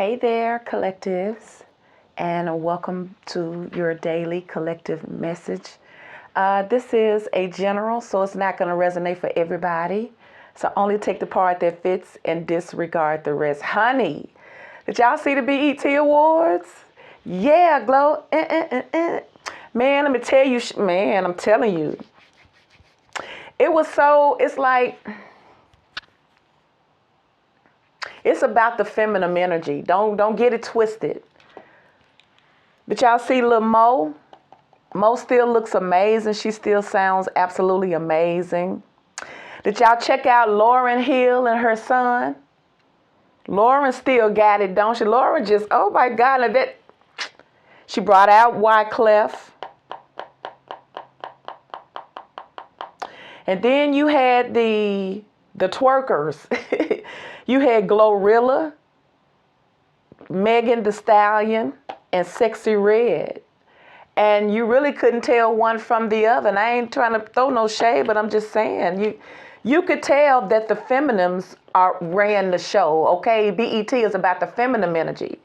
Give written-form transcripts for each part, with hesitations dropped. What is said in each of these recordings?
Hey there, collectives, and welcome to your daily collective message. This is a general, so it's not going to resonate for everybody. So only take the part that fits and disregard the rest. Honey, did y'all see the BET Awards? Yeah, Glow. Man, let me tell you, man, I'm telling you. It's like, it's about the feminine energy. Don't get it twisted. But y'all see little Mo? Mo still looks amazing. She still sounds absolutely amazing. Did y'all check out Lauryn Hill and her son? Lauren still got it, don't she? Lauren just, oh my God, she brought out Wyclef. And then you had the twerkers. You had Glorilla, Megan Thee Stallion, and Sexy Red. And you really couldn't tell one from the other. And I ain't trying to throw no shade, but I'm just saying, you could tell that the feminines ran the show, okay? BET is about the feminine energy.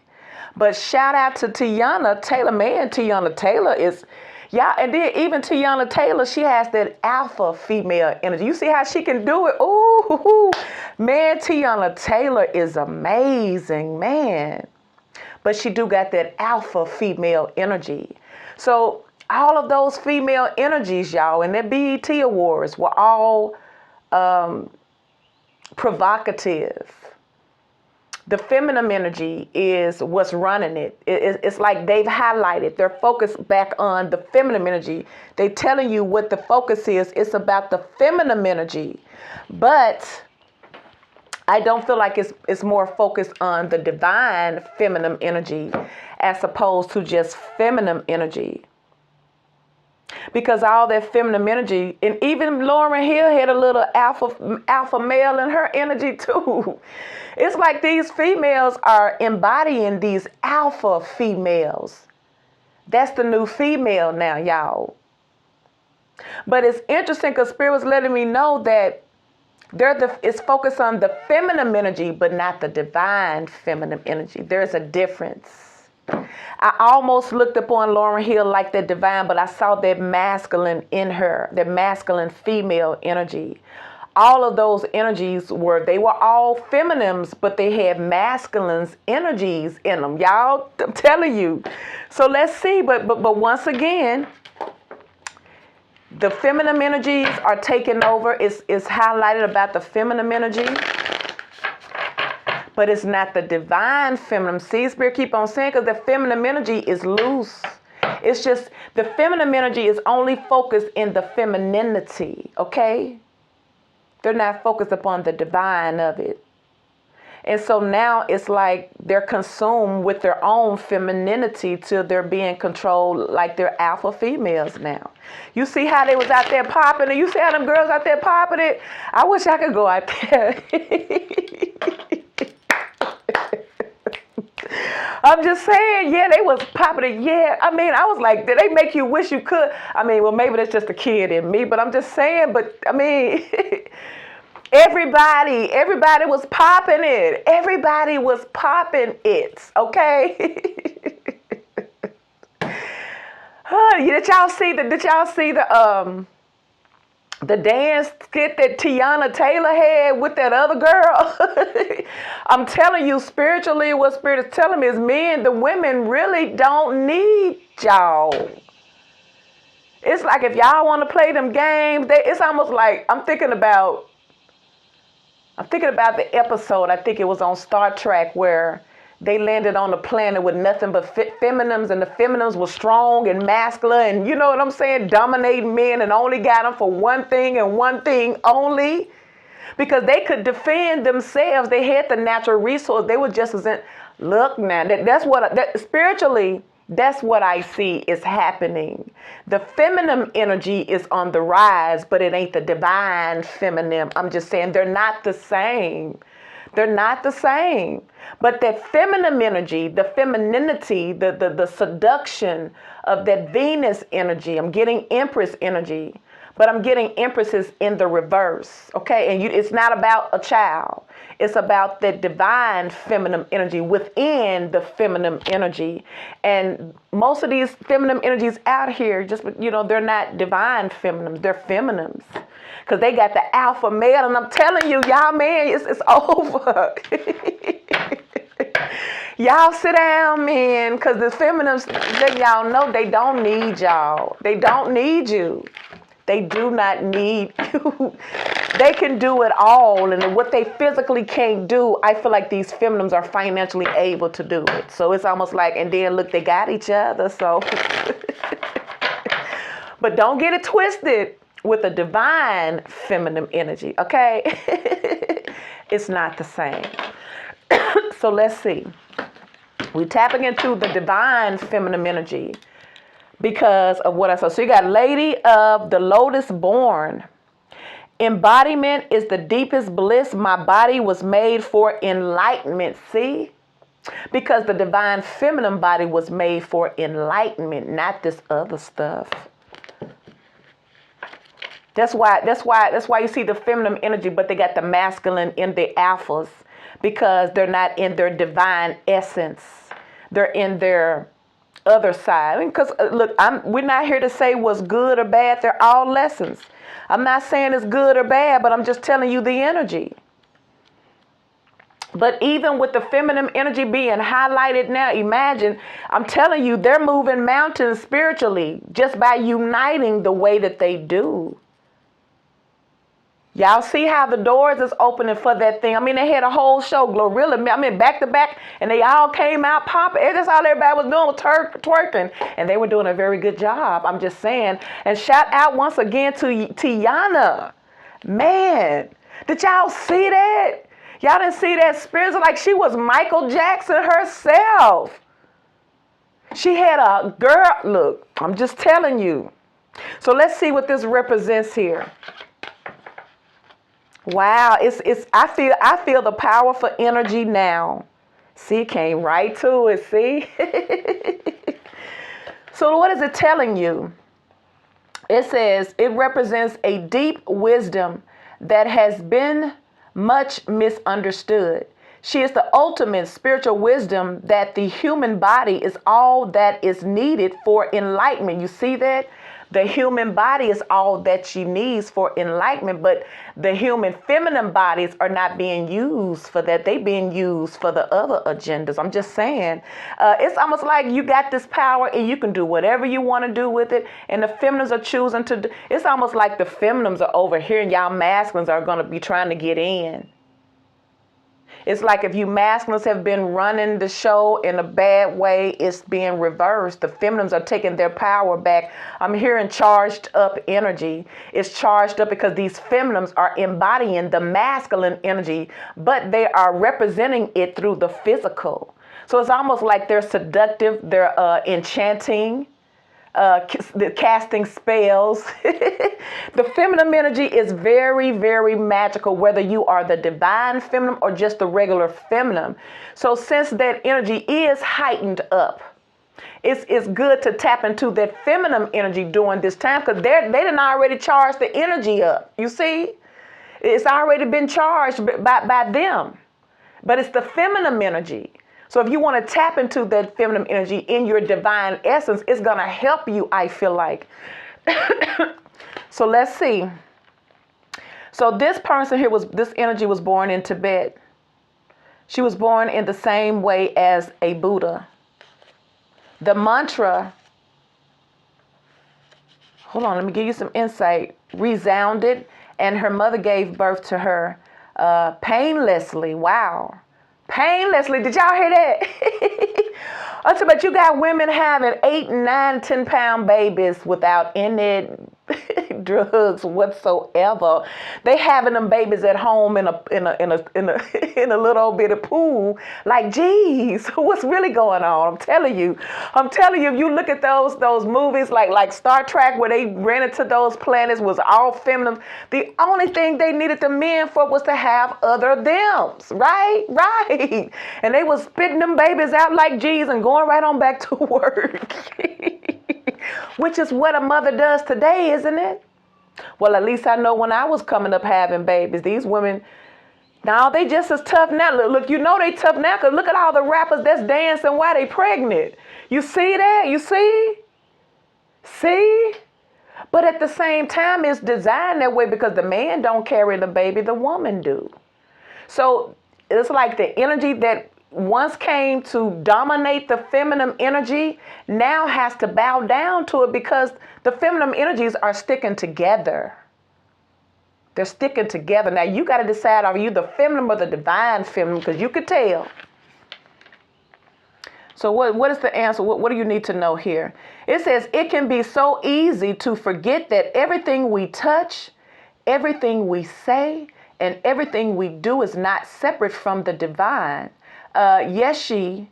But shout out to Tiana Taylor. Man, Tiana Taylor is, yeah, and then even Tiana Taylor, she has that alpha female energy. You see how she can do it? Ooh, man, Tiana Taylor is amazing, man. But she do got that alpha female energy. So all of those female energies, y'all, and their BET Awards were all provocative. The feminine energy is what's running it. It's like they've highlighted. They're focused back on the feminine energy. They're telling you what the focus is. It's about the feminine energy. But I don't feel like it's more focused on the divine feminine energy as opposed to just feminine energy. Because all that feminine energy, and even Lauryn Hill had a little alpha male in her energy too. It's like these females are embodying these alpha females. That's the new female now, y'all. But it's interesting because Spirit was letting me know that it's focused on the feminine energy, but not the divine feminine energy. There's a difference. I almost looked upon Lauryn Hill like that divine, but I saw that masculine in her, that masculine female energy. All of those energies they were all feminines, but they had masculines energies in them. Y'all, I'm telling you. So let's see, but once again, the feminine energies are taking over. It's highlighted about the feminine energy. But it's not the divine feminine. See, Spirit keep on saying, because the feminine energy is loose. It's just, the feminine energy is only focused in the femininity, okay? They're not focused upon the divine of it. And so now it's like they're consumed with their own femininity till they're being controlled like they're alpha females now. You see how they was out there popping it? You see how them girls out there popping it? I wish I could go out there. I'm just saying, yeah, they was popping it. Yeah, I mean, I was like, did they make you wish you could? I mean, well, maybe that's just a kid in me, but I'm just saying, but I mean, everybody was popping it. Everybody was popping it, okay? Did y'all see the dance skit that Tiana Taylor had with that other girl? I'm telling you, spiritually, what Spirit is telling me is the women really don't need y'all. It's like if y'all want to play them games, it's almost like I'm thinking about the episode, I think it was on Star Trek, where they landed on a planet with nothing but feminines, and the feminines were strong and masculine, and you know what I'm saying, dominating men, and only got them for one thing and one thing only, because they could defend themselves. They had the natural resource. They were just as in, look now, spiritually, that's what I see is happening. The feminine energy is on the rise, but it ain't the divine feminine. I'm just saying they're not the same. They're not the same. But that feminine energy, the femininity, the seduction of that Venus energy, I'm getting Empress energy. But I'm getting empresses in the reverse, okay? And it's not about a child. It's about the divine feminine energy within the feminine energy. And most of these feminine energies out here, just, they're not divine feminines. They're feminines. Because they got the alpha male. And I'm telling you, y'all, man, it's over. Y'all sit down, man, because the feminines, y'all know they don't need y'all. They don't need you. They do not need you. They can do it all. And what they physically can't do, I feel like these feminines are financially able to do it. So it's almost like, and then look, they got each other. So, but don't get it twisted with a divine feminine energy, okay? It's not the same. So let's see. We're tapping into the divine feminine energy because of what I saw. So you got Lady of the Lotus born. Embodiment is the deepest bliss. My body was made for enlightenment. See? Because the divine feminine body was made for enlightenment, not this other stuff. That's why you see the feminine energy, but they got the masculine in the alphas because they're not in their divine essence. They're in their other side. Because look, we're not here to say what's good or bad. They're all lessons. I'm not saying it's good or bad, but I'm just telling you the energy. But even with the feminine energy being highlighted now, imagine, I'm telling you, they're moving mountains spiritually just by uniting the way that they do. Y'all see how the doors is opening for that thing. I mean, they had a whole show, Glorilla. I mean, back to back, and they all came out popping. That's all everybody was doing was twerking. And they were doing a very good job, I'm just saying. And shout out once again to Tiana. Man, did y'all see that? Y'all didn't see that spirit? Like she was Michael Jackson herself. She had a girl. Look, I'm just telling you. So let's see what this represents here. Wow, I feel the powerful energy now. See, came right to it, see? So what is it telling you? It says it represents a deep wisdom that has been much misunderstood. She is the ultimate spiritual wisdom that the human body is all that is needed for enlightenment. You see that? The human body is all that she needs for enlightenment, but the human feminine bodies are not being used for that. They're being used for the other agendas. I'm just saying, it's almost like you got this power and you can do whatever you want to do with it. And the feminines are choosing to do. It's almost like the feminines are over here and y'all masculines are going to be trying to get in. It's like if you masculines have been running the show in a bad way, it's being reversed. The feminines are taking their power back. I'm hearing charged up energy. It's charged up because these feminines are embodying the masculine energy, but they are representing it through the physical. So it's almost like they're seductive, they're enchanting, casting spells. The feminine energy is very, very magical, whether you are the divine feminine or just the regular feminine. So since that energy is heightened up, it's good to tap into that feminine energy during this time because they done already charged the energy up. You see? It's already been charged by them. But it's the feminine energy. So if you want to tap into that feminine energy in your divine essence, it's going to help you, I feel like. So let's see. So this person here this energy was born in Tibet. She was born in the same way as a Buddha. The mantra, hold on, let me give you some insight, resounded, and her mother gave birth to her painlessly. Wow. Painlessly. Did y'all hear that? But you got women having 8, 9, 10-pound babies without any drugs whatsoever. They having them babies at home in a little old bit of pool. Like, geez, what's really going on? I'm telling you, if you look at those movies like Star Trek where they ran into those planets was all feminine. The only thing they needed the men for was to have other thems, right? And they was spitting them babies out like G's and going right on back to work. Which is what a mother does today, isn't it? Well, at least I know when I was coming up having babies, these women, now they just as tough now. Look, you know they tough now because look at all the rappers that's dancing while they pregnant. You see that? You see? See? But at the same time, it's designed that way because the man don't carry the baby, the woman do. So it's like the energy that once came to dominate the feminine energy now has to bow down to it because the feminine energies are sticking together. They're sticking together. Now you got to decide, are you the feminine or the divine feminine? Because you could tell. So what is the answer? What do you need to know here? It says it can be so easy to forget that everything we touch, everything we say, and everything we do is not separate from the divine. Yeshia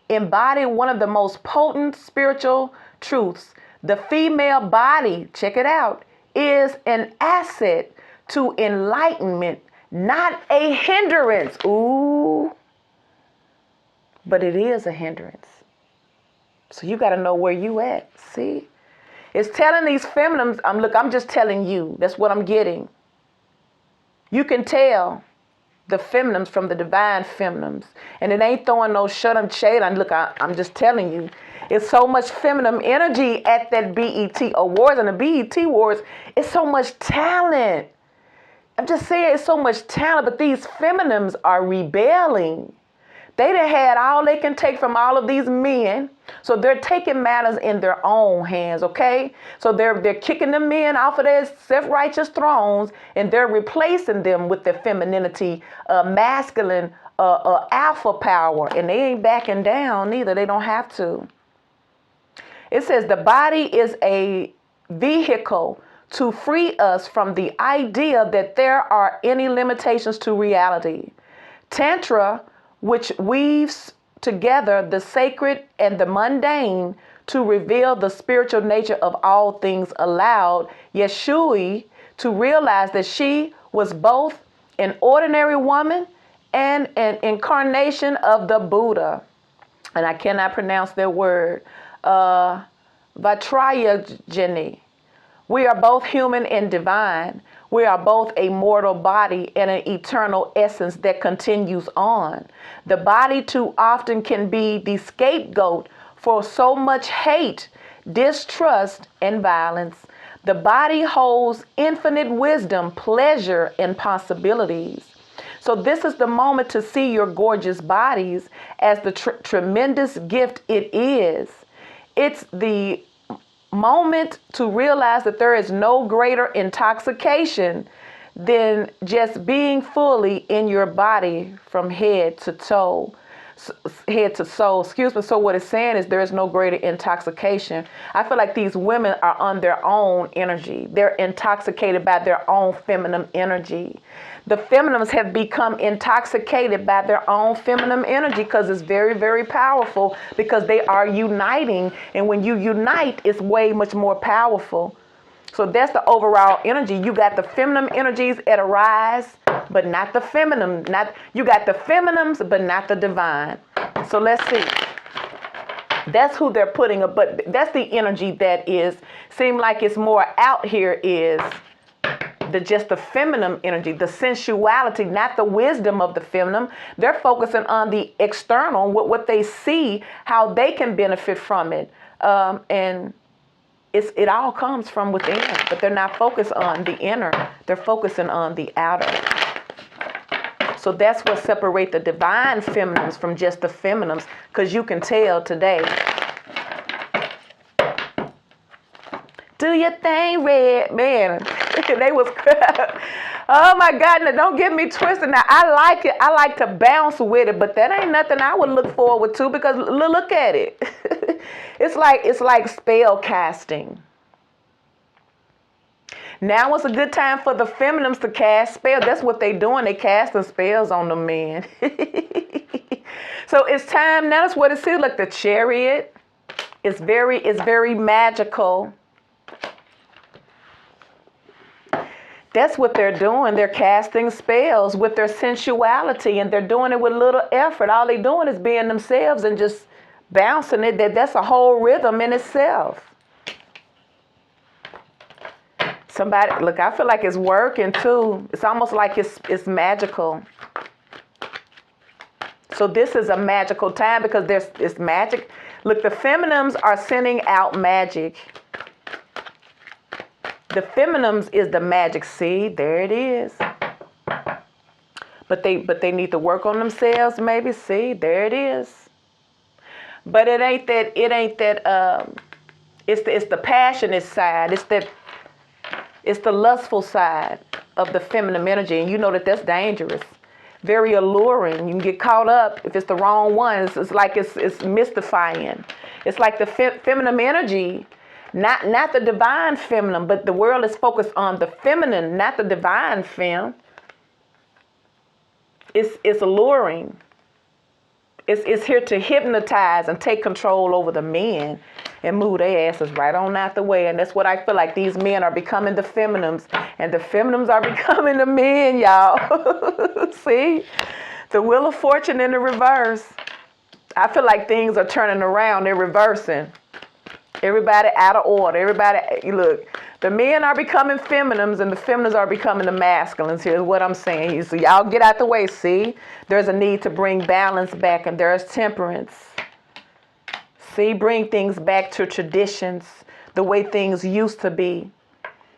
embodied one of the most potent spiritual truths. The female body, check it out, is an asset to enlightenment, not a hindrance. Ooh. But it is a hindrance. So you got to know where you at. See? It's telling these feminines, I'm just telling you. That's what I'm getting. You can tell the feminines from the divine feminines. And it ain't throwing no shade on. Look, I'm just telling you. It's so much feminine energy at that BET Awards. And the BET Awards, it's so much talent. I'm just saying it's so much talent. But these feminines are rebelling. They done had all they can take from all of these men. So they're taking matters in their own hands, okay? So they're kicking the men off of their self-righteous thrones and they're replacing them with their femininity, masculine, alpha power. And they ain't backing down either. They don't have to. It says the body is a vehicle to free us from the idea that there are any limitations to reality. Tantra, which weaves together the sacred and the mundane to reveal the spiritual nature of all things, allowed Yeshua to realize that she was both an ordinary woman and an incarnation of the Buddha. And I cannot pronounce their word. Vatrayagini. We are both human and divine. We are both a mortal body and an eternal essence that continues on. The body too often can be the scapegoat for so much hate, distrust, and violence. The body holds infinite wisdom, pleasure, and possibilities. So this is the moment to see your gorgeous bodies as the tremendous gift it is. It's the moment to realize that there is no greater intoxication than just being fully in your body from head to toe. Head to soul, excuse me. So what it's saying is there is no greater intoxication. I feel like these women are on their own energy. They're intoxicated by their own feminine energy. The feminines have become intoxicated by their own feminine energy because it's very, very powerful because they are uniting. And when you unite, it's way much more powerful. So that's the overall energy. You got the feminine energies at a rise, but not the feminine. You got the feminines, but not the divine. So let's see. That's who they're putting up, but that's the energy that is, seem like it's more out here is just the feminine energy, the sensuality, not the wisdom of the feminine. They're focusing on the external, what they see, how they can benefit from it. And it all comes from within, but they're not focused on the inner. They're focusing on the outer. So that's what separates the divine feminines from just the feminines, because you can tell today. Do your thing, Red. Man, they was, oh my God, now don't get me twisted. Now, I like it. I like to bounce with it, but that ain't nothing I would look forward to because look at it. It's like spell casting. Now it's a good time for the feminines to cast spells. That's what they doing. They casting spells on the men. So it's time now. That's what it seems like. The Chariot. It's very magical. That's what they're doing. They're casting spells with their sensuality, and they're doing it with little effort. All they're doing is being themselves and just bouncing it. That's a whole rhythm in itself. Somebody, look, I feel like it's working too. It's almost like it's magical. So this is a magical time because it's magic. Look, the feminines are sending out magic. The feminines is the magic. See, there it is. But they need to work on themselves, maybe. See, there it is. But it ain't that. It's the passionate side. It's the lustful side of the feminine energy, and you know that's dangerous. Very alluring. You can get caught up if it's the wrong one. It's like it's mystifying. It's like the feminine energy, not the divine feminine, but the world is focused on the feminine, not the divine fem. It's alluring. It's here to hypnotize and take control over the men and move their asses right on out the way. And that's what I feel like these men are becoming the feminines, and the feminines are becoming the men, y'all. See? The Wheel of Fortune in the reverse. I feel like things are turning around. They're reversing. Everybody out of order. Everybody, look, the men are becoming feminines and the feminines are becoming the masculines. Here's what I'm saying. So y'all get out the way, see? There's a need to bring balance back, and there's temperance. See, bring things back to traditions, the way things used to be.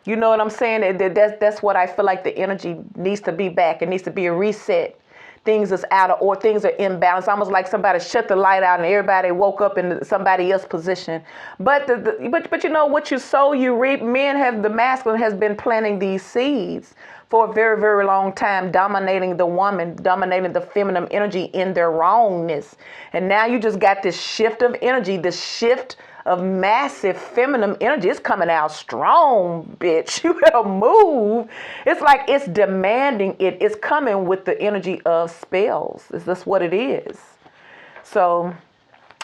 You know what I'm saying? That's what I feel like the energy needs to be back. It needs to be a reset. Things is out of order. Things are imbalanced. Almost like somebody shut the light out and everybody woke up in somebody else's position. But but you know what you sow, you reap. The masculine has been planting these seeds for a very, very long time, dominating the woman, dominating the feminine energy in their wrongness. And now you just got this shift of energy, this shift of massive feminine energy. It's coming out strong, bitch. You better move. It's like it's demanding it. It's coming with the energy of spells. Is this what it is? So,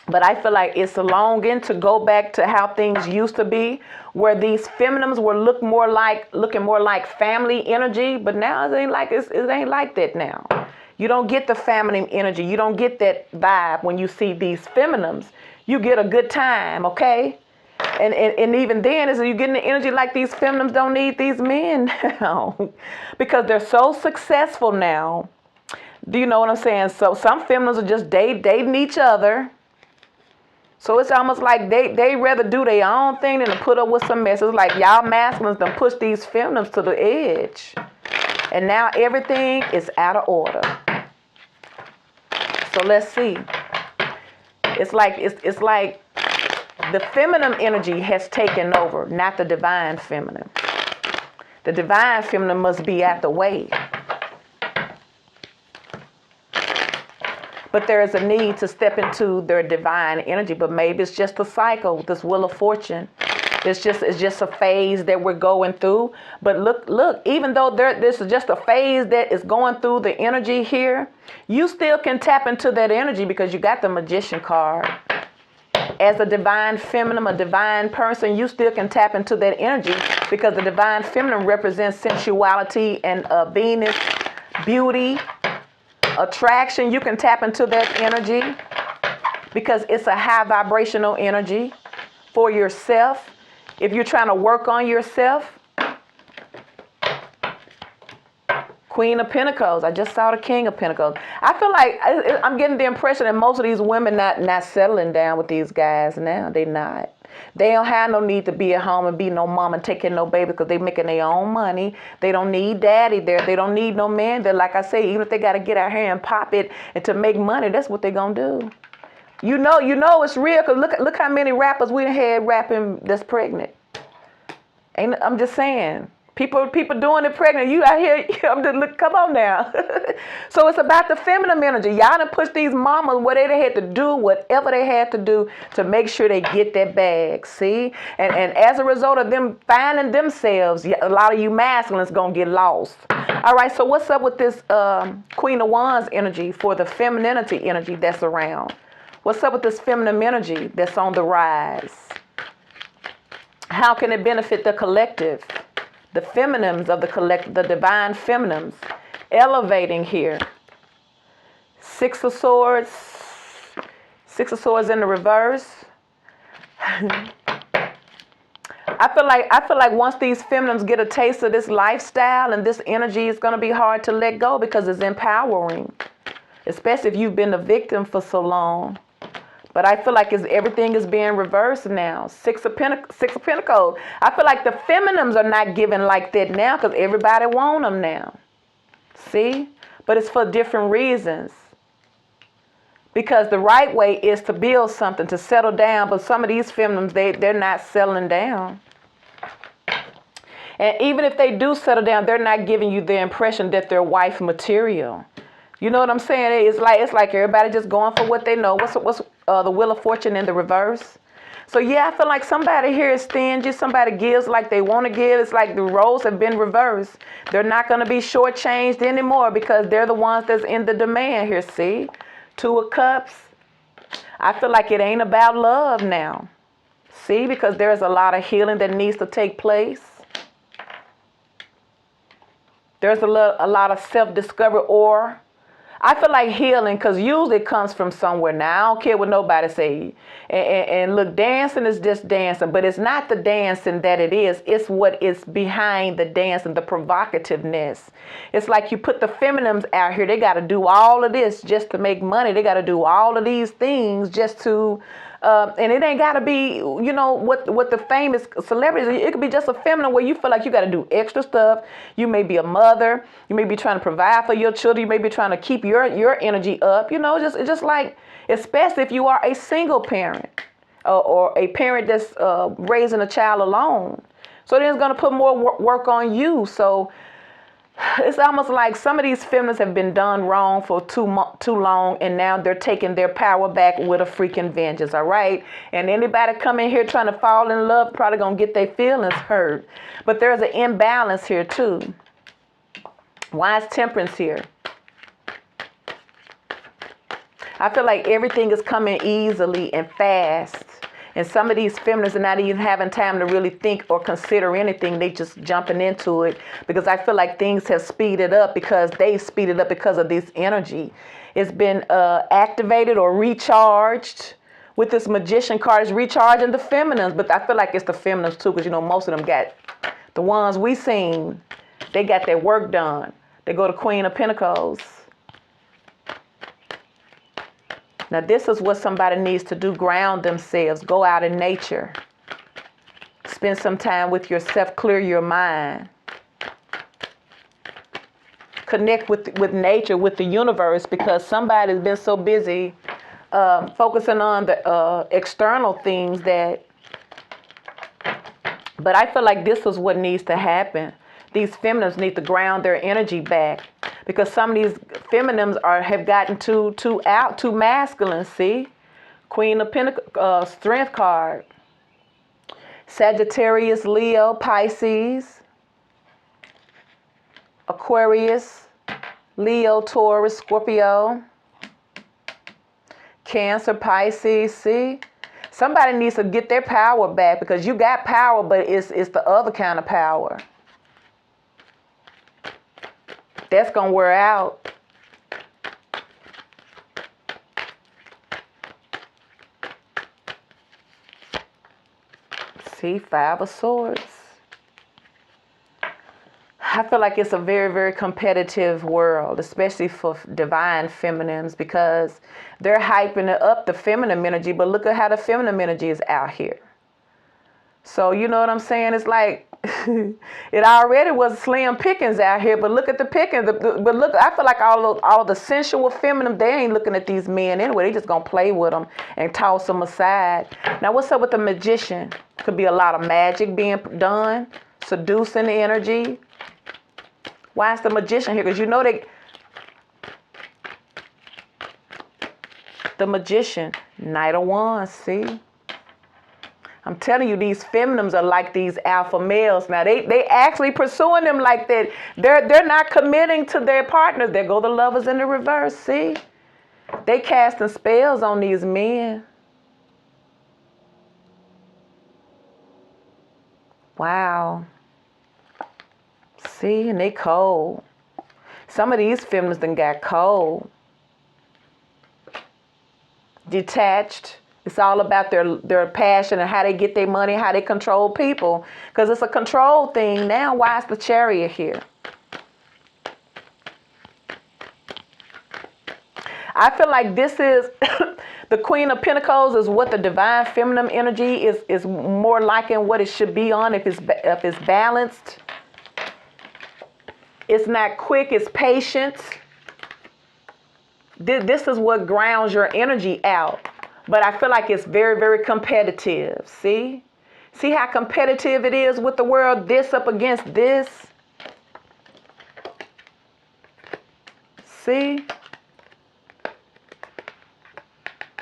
but I feel like it's a longing to go back to how things used to be, where these feminines were looking more like family energy. But now it ain't like that now. You don't get the feminine energy. You don't get that vibe when you see these feminines. You get a good time, okay? And even then, is you getting the energy like these feminines don't need these men now because they're so successful now. Do you know what I'm saying? So some feminines are just dating each other. So it's almost like they rather do their own thing than to put up with some mess. It's like y'all masculines done push these feminines to the edge. And now everything is out of order. So let's see. It's like the feminine energy has taken over, not the divine feminine. The divine feminine must be out the way. But there is a need to step into their divine energy. But maybe it's just a cycle, this Wheel of Fortune. It's just a phase that we're going through. But look, even though this is just a phase that is going through the energy here, you still can tap into that energy because you got the Magician card. As a divine feminine, a divine person, you still can tap into that energy because the divine feminine represents sensuality and Venus, beauty, attraction. You can tap into that energy because it's a high vibrational energy for yourself. If you're trying to work on yourself, Queen of Pentacles. I just saw the King of Pentacles. I feel like I'm getting the impression that most of these women not settling down with these guys now. They not. They don't have no need to be at home and be no mom and take care of no baby because they making their own money. They don't need daddy there. They don't need no man there. Like I say, even if they got to get out here and pop it and to make money, that's what they going to do. You know it's real because look how many rappers we had rapping that's pregnant. I'm just saying. People doing it pregnant. You out here, come on now. So it's about the feminine energy. Y'all done push these mamas where they had to do whatever they had to do to make sure they get that bag. See? And as a result of them finding themselves, a lot of you masculines gonna get lost. All right, so what's up with this Queen of Wands energy for the femininity energy that's around? What's up with this feminine energy that's on the rise? How can it benefit the collective? The feminines of the collective, the divine feminines, elevating here. Six of Swords in the reverse. I feel like once these feminines get a taste of this lifestyle and this energy, it's gonna be hard to let go because it's empowering, especially if you've been a victim for so long. But I feel like everything is being reversed now. Six of Pentacles. I feel like the feminines are not giving like that now because everybody want them now. See? But it's for different reasons. Because the right way is to build something, to settle down. But some of these feminines, they're not settling down. And even if they do settle down, they're not giving you the impression that they're wife material. You know what I'm saying? It's like everybody just going for what they know. What's the Wheel of Fortune in the reverse? So yeah, I feel like somebody here is stingy. Somebody gives like they want to give. It's like the roles have been reversed. They're not going to be shortchanged anymore because they're the ones that's in the demand here. See? Two of Cups. I feel like it ain't about love now. See? Because there's a lot of healing that needs to take place. There's a lot of self-discovery, or I feel like healing, because usually it comes from somewhere. Now, I don't care what nobody say. And look, dancing is just dancing, but it's not the dancing that it is. It's what is behind the dancing, the provocativeness. It's like you put the feminines out here. They got to do all of this just to make money. They got to do all of these things just to... and it ain't got to be, you know, what the famous celebrities. It could be just a feminine where you feel like you got to do extra stuff. You may be a mother. You may be trying to provide for your children. You may be trying to keep your energy up. You know, just like, especially if you are a single parent or a parent that's raising a child alone. So then it's going to put more work on you. So it's almost like some of these feminists have been done wrong for too long, and now they're taking their power back with a freaking vengeance, all right? And anybody come in here trying to fall in love probably going to get their feelings hurt. But there's an imbalance here, too. Why is Temperance here? I feel like everything is coming easily and fast. And some of these feminists are not even having time to really think or consider anything. They just jumping into it because I feel like things have speeded up because they speeded up because of this energy. It's been activated or recharged with this Magician card. It's recharging the feminines, but I feel like it's the feminines too because, you know, most of them got the ones we seen. They got their work done. They go to Queen of Pentacles. Now, this is what somebody needs to do. Ground themselves. Go out in nature. Spend some time with yourself. Clear your mind. Connect with nature, with the universe, because somebody's been so busy focusing on the external things that... But I feel like this is what needs to happen. These feminines need to ground their energy back. Because some of these feminines have gotten too masculine, see? Queen of Pentacles, Strength card. Sagittarius, Leo, Pisces. Aquarius, Leo, Taurus, Scorpio. Cancer, Pisces, see? Somebody needs to get their power back because you got power, but it's the other kind of power. That's going to wear out. See, Five of Swords. I feel like it's a very, very competitive world, especially for divine feminines, because they're hyping up the feminine energy, but look at how the feminine energy is out here. So, you know what I'm saying? It's like, it already was slim pickings out here, but look at the pickings. But look, I feel like all the sensual feminine, they ain't looking at these men anyway. They just gonna play with them and toss them aside. Now, what's up with the Magician? Could be a lot of magic being done, seducing energy. Why is the Magician here? Because you know the Magician, Knight of Wands, see? I'm telling you, these feminines are like these alpha males. Now, they actually pursuing them like that. They're not committing to their partners. There go the Lovers in the reverse, see? They casting spells on these men. Wow. See, and they cold. Some of these feminists done got cold. Detached, It's all about their passion and how they get their money, how they control people. Because it's a control thing now. Why is the Chariot here? I feel like this is the Queen of Pentacles is what the divine feminine energy is more like in what it should be on if it's balanced. It's not quick, it's patient. This is what grounds your energy out. But I feel like it's very, very competitive. See? See how competitive it is with the world? This up against this. See?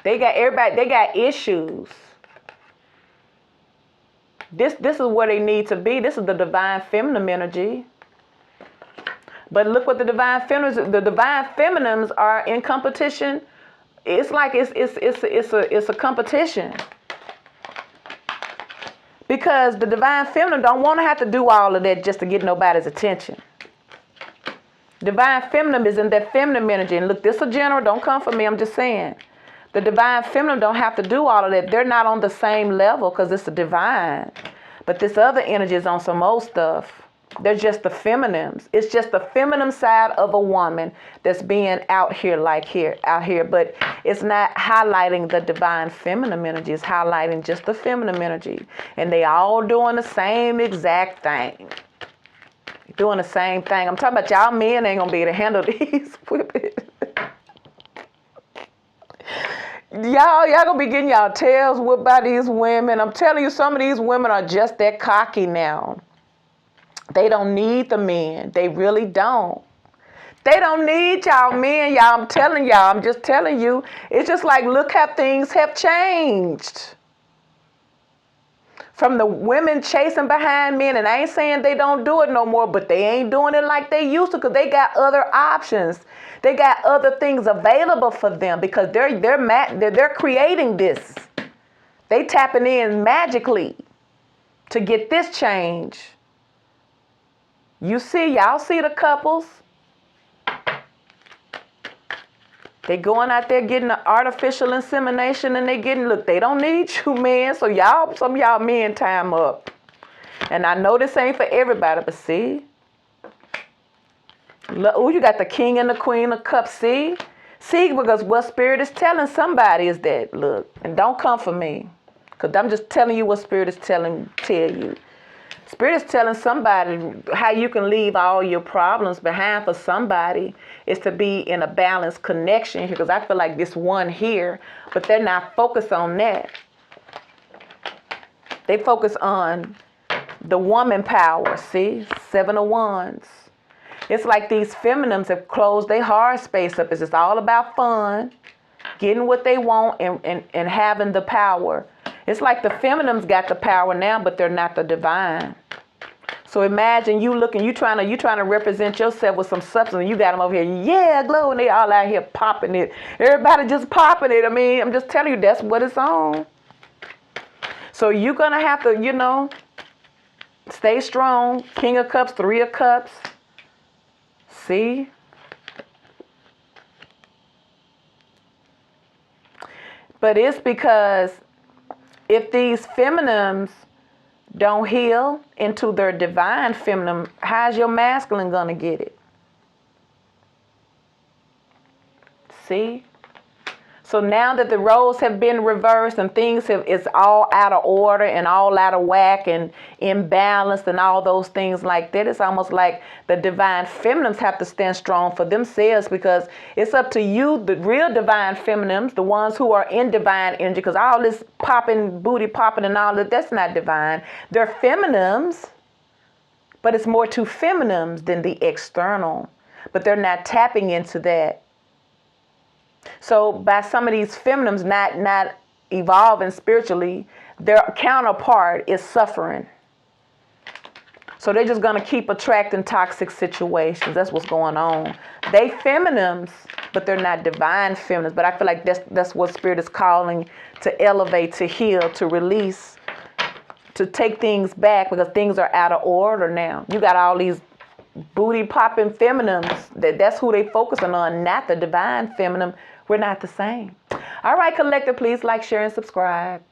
They got issues. This is where they need to be. This is the divine feminine energy. But look what the divine feminines are in competition. It's like it's a competition. Because the divine feminine don't want to have to do all of that just to get nobody's attention. Divine feminine is in that feminine energy. And look, this is a general, don't come for me, I'm just saying. The divine feminine don't have to do all of that. They're not on the same level because it's the divine. But this other energy is on some old stuff. They're just the feminines. It's just the feminine side of a woman that's being out here. But it's not highlighting the divine feminine energy. It's highlighting just the feminine energy. And they all doing the same exact thing. Doing the same thing. I'm talking about y'all men ain't gonna be able to handle these women. Y'all gonna be getting y'all tails whipped by these women. I'm telling you, some of these women are just that cocky now. They don't need the men. They really don't. They don't need y'all men, y'all. I'm just telling you. It's just like, look how things have changed. From the women chasing behind men, and I ain't saying they don't do it no more, but they ain't doing it like they used to because they got other options. They got other things available for them because they're creating this. They tapping in magically to get this change. Y'all see the couples. They going out there getting the artificial insemination and they don't need you, man. So some of y'all men time up. And I know this ain't for everybody, but see. Oh, you got the King and the Queen of Cups, see? See, because what Spirit is telling somebody is that, look, and don't come for me. Because I'm just telling you what Spirit is tell you. Spirit is telling somebody how you can leave all your problems behind for somebody is to be in a balanced connection here. Because I feel like this one here, but they're not focused on that. They focus on the woman power, see? 7 of Wands. It's like these feminines have closed their heart space up. It's just all about fun, getting what they want and having the power. It's like the feminines got the power now, but they're not the divine. So imagine you trying to represent yourself with some substance, and you got them over here, yeah, glow, and they all out here popping it. Everybody just popping it. I mean, I'm just telling you, that's what it's on. So you're going to have to, stay strong. King of Cups, 3 of Cups. See? But it's because if these feminines don't heal into their divine feminine, how's your masculine gonna get it? See? So now that the roles have been reversed and it's all out of order and all out of whack and imbalanced and all those things like that, it's almost like the divine feminines have to stand strong for themselves because it's up to you, the real divine feminines, the ones who are in divine energy, because all this popping, booty popping and all that's not divine. They're feminines, but it's more to feminines than the external. But they're not tapping into that. So by some of these feminines not evolving spiritually, their counterpart is suffering. So they're just going to keep attracting toxic situations. That's what's going on. They feminines, but they're not divine feminines. But I feel like that's what Spirit is calling to elevate, to heal, to release, to take things back because things are out of order now. You got all these booty popping feminines. That's who they focusing on, not the divine feminine. We're not the same. All right, collective, please like, share, and subscribe.